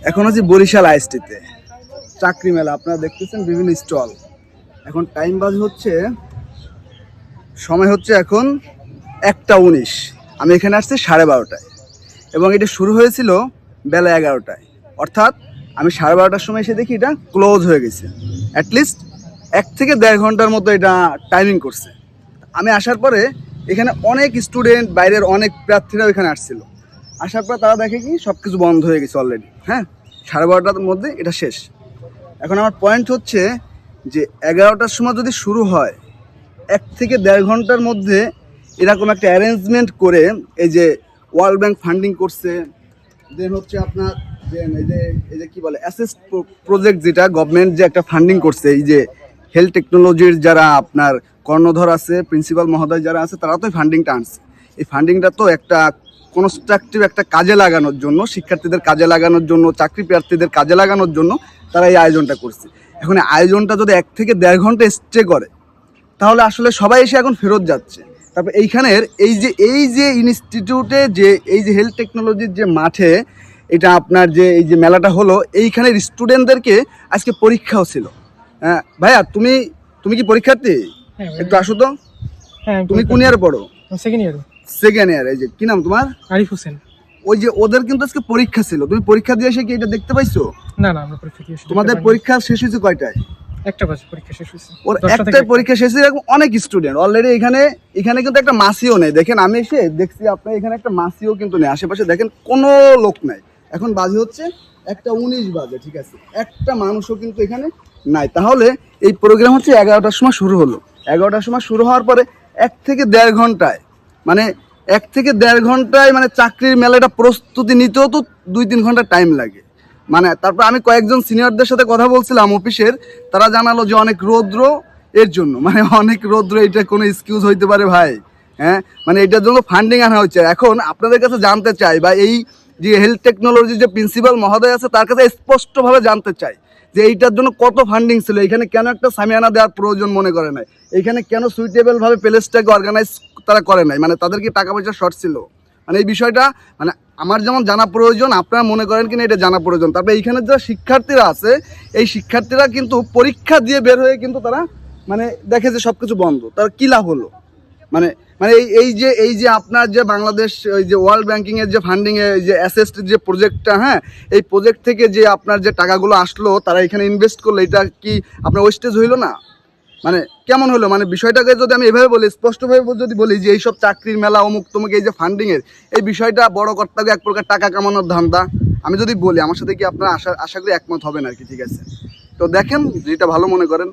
এখন আছি বরিশাল আইএসটিতে, চাকরি মেলা। আপনারা দেখতেছেন বিভিন্ন স্টল। এখন টাইম বাজ হচ্ছে, সময় হচ্ছে এখন 1টা 19। আমি এখানে আসছি 12:30টায় এবং এটা শুরু হয়েছিল বেলা 11টায়। অর্থাৎ আমি 12:30টার সময় এসে দেখি এটা ক্লোজ হয়ে গেছে। অ্যাটলিস্ট 1 থেকে 1.5 ঘন্টার মতো এটা টাইমিং করছে। আমি আসার পরে এখানে অনেক স্টুডেন্ট, বাইরের অনেক প্রার্থীরাও এখানে আসছিল। আসার পর তারা দেখে কি সব কিছু বন্ধ হয়ে গেছে অলরেডি। হ্যাঁ, 12:30টার মধ্যে এটা শেষ। এখন আমার পয়েন্ট হচ্ছে যে 11টার সময় যদি শুরু হয়, 1 থেকে 1.5 ঘন্টার মধ্যে এরকম একটা অ্যারেঞ্জমেন্ট করে, এই যে ওয়ার্ল্ড ব্যাংক ফান্ডিং করছে, দেন হচ্ছে আপনার এই যে কি বলে অ্যাসেস প্রজেক্ট, যেটা গভর্নমেন্ট যে একটা ফান্ডিং করছে, এই যে হেলথ টেকনোলজির যারা আপনার কর্ণধর আছে, প্রিন্সিপাল মহোদয় যারা আছে, তারা তো ফান্ডিংটা আনছে। এই ফান্ডিংটা তো একটা কনস্ট্রাকটিভ একটা কাজে লাগানোর জন্য, শিক্ষার্থীদের কাজে লাগানোর জন্য, চাকরি প্রার্থীদের কাজে লাগানোর জন্য তারা এই আয়োজনটা করছে। এখন এই আয়োজনটা যদি 1 থেকে 1.5 ঘন্টা স্টে করে, তাহলে আসলে সবাই এসে এখন ফেরত যাচ্ছে। তারপর এইখানের এই যে ইনস্টিটিউটে যে এই যে হেলথ টেকনোলজির যে মাঠে এটা আপনার যে এই যে মেলাটা হলো, এইখানের স্টুডেন্টদেরকে আজকে পরীক্ষাও ছিল। হ্যাঁ ভাইয়া, তুমি কি পরীক্ষার্থী? একটু আসো তো। হ্যাঁ, তুমি কোন ইয়ারে পড়ো? Second year. Second year. এই যে কি নাম তোমার? আরিফ হোসেন। ওই যে ওদের কিন্তু আজকে পরীক্ষা ছিল, তুমি পরীক্ষা দিয়ে এসে কি এটা দেখতে পাইছো? না, আমরা পরীক্ষা দিয়ে তোমাদের পরীক্ষা শেষ হয়েছে কয়টায়? 1টা বাজে পরীক্ষা শেষ হয়েছে। ওর একটাই পরীক্ষা শেষ হয়েছে। এরকম অনেক স্টুডেন্ট অলরেডি এখানে কিন্তু একটা মাসিও নেই। দেখেন, আমি এসে দেখছি আপনার এখানে একটা মাসিও কিন্তু নেই। আশেপাশে দেখেন কোনো লোক নাই। এখন বাজে হচ্ছে 1টা 19 বাজে, ঠিক আছে, একটা মানুষও কিন্তু এখানে নাই। তাহলে এই প্রোগ্রাম হচ্ছে 11টার সময় শুরু হলো। 11টার সময় শুরু হওয়ার পরে 1 থেকে 1.5 ঘন্টায়, মানে 1 থেকে 1.5 ঘন্টায় মানে চাকরির মেলাটা প্রস্তুতি নিতেও তো 2-3 ঘন্টা টাইম লাগে। মানে তারপর আমি কয়েকজন সিনিয়রদের সাথে কথা বলছিলাম অফিসের, তারা জানালো যে অনেক রৌদ্র এর জন্য, মানে অনেক রৌদ্র, এটা কোনো এক্সকিউজ হইতে পারে ভাই? হ্যাঁ, মানে এটার জন্য ফান্ডিং আনা হচ্ছে। এখন আপনাদের কাছে জানতে চাই, বা এই যে হেলথ টেকনোলজির যে প্রিন্সিপাল মহোদয় আছে তার কাছে স্পষ্টভাবে জানতে চাই যে এইটার জন্য কত ফান্ডিং ছিল, এখানে কেন একটা সামিয়ানা দেওয়ার প্রয়োজন মনে করে নাই, এখানে কেন সুইটেবলভাবে প্লেসটাকে অর্গানাইজ তারা করে নাই, মানে তাদের কি টাকা পয়সা শর্ট ছিল? মানে এই বিষয়টা মানে আমার যেমন জানা প্রয়োজন, আপনারা মনে করেন কিনা এটা জানা প্রয়োজন। তারপরে এইখানে যারা শিক্ষার্থীরা আছে, এই শিক্ষার্থীরা কিন্তু পরীক্ষা দিয়ে বের হয়ে কিন্তু তারা মানে দেখে যে সব কিছু বন্ধ, তার কী লাভ হলো? মানে মানে এই যে আপনার যে বাংলাদেশ ওই যে ওয়ার্ল্ড ব্যাংকিংয়ের যে ফান্ডিংয়ে যে অ্যাসেস্ট যে প্রজেক্টটা, হ্যাঁ, এই প্রজেক্ট থেকে যে আপনার যে টাকাগুলো আসলো, তারা এখানে ইনভেস্ট করলো, এটা কি আপনার ওয়েস্টেজ হইলো না? মানে কেমন হলো? মানে বিষয়টাকে যদি আমি এভাবে বলি, স্পষ্টভাবে যদি বলি যে এইসব চাকরির মেলা অমুক তমুক এই যে ফান্ডিংয়ের এই বিষয়টা বড় কর্তাকে এক প্রকার টাকা কামানোর ধান্দা, আমি যদি বলি, আমার সাথে কি আপনারা আশা করি একমত হবেন আর কি, ঠিক আছে? তো দেখেন যেটা ভালো মনে করেন।